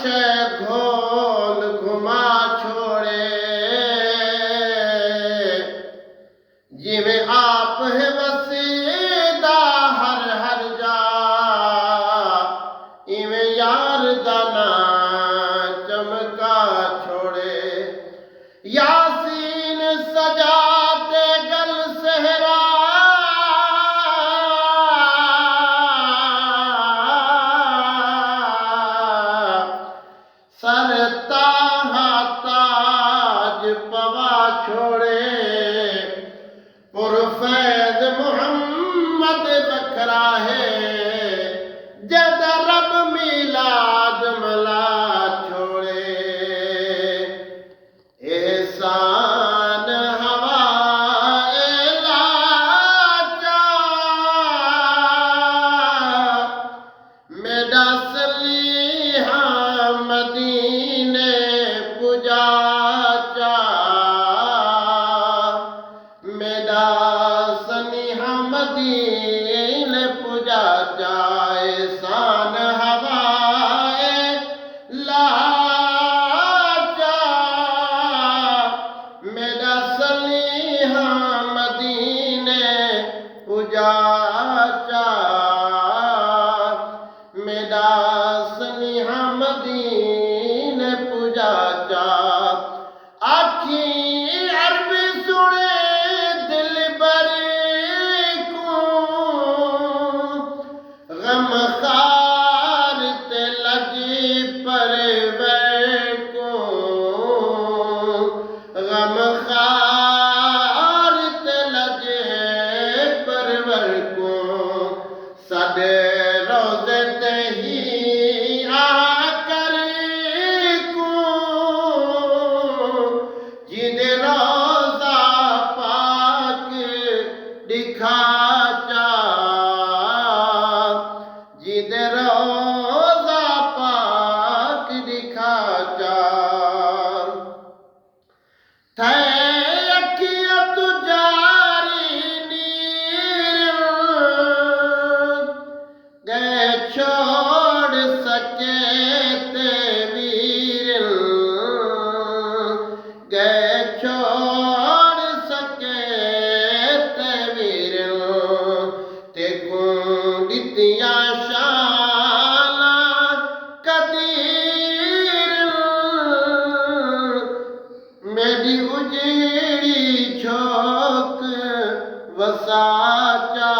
शय घोल घुमा छोड़े, जिवें आप है वसीदा हर हर जा, इवें यार दाना चमका छोड़े। यासीन सजाते गल सहरा, सरता ताज पवा छोड़े। पुरफैज मोहम्मद बखरा है, जद रब मिलाद मला छोड़े। एहसान हवाए लाचा, मेरा सलीहा मदीने पुजाचा, मेरा सनीहा मदीने पुजाचा। एहसान हवाए लाचा, मेरा सलीहा मदीने पुजाचा, मेरा सनीहा मदीने पुजाचा। आखी अरबी सुने दिल बरी को, गम खार ते लगी परवर को, गम खार ते लगे परवर को। साडे रोज़े ते ही आकर को, जिदे रोज़ा पाक दिखा चा, जिदे रोज़ा पाक दिखा चा। थे अखियाँ तुजारी नीर, गए छोड़ सके ते वीर, गए छोड़ सके ते वीर। ते दितिया शाला कदीर, मेरी उजड़ी झोंक वसाचा,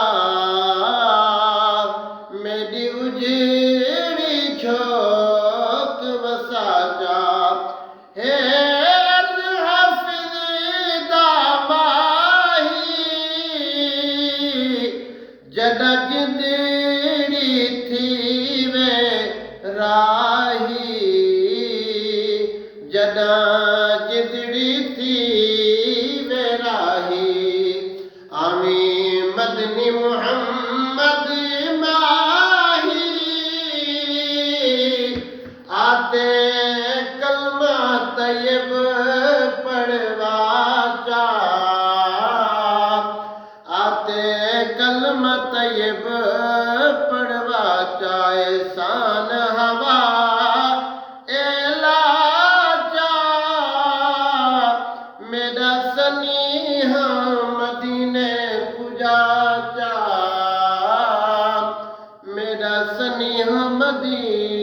मेरी उजड़ी झोंक वसाचा। हे हाफिज़ दामाही, जदा जिंदड़ी थी वे राही, जदा जिंदड़ी थी वे राही। आमी मदनी मुहम्मद माही, आते कलमा तैयब पढ़वाचा, आते कलमा तैयब पढ़वाचा। एहसान हवा एलाचा, मेरा सनीहा मदीने पुजाचा, मेरा सनीहा मदीने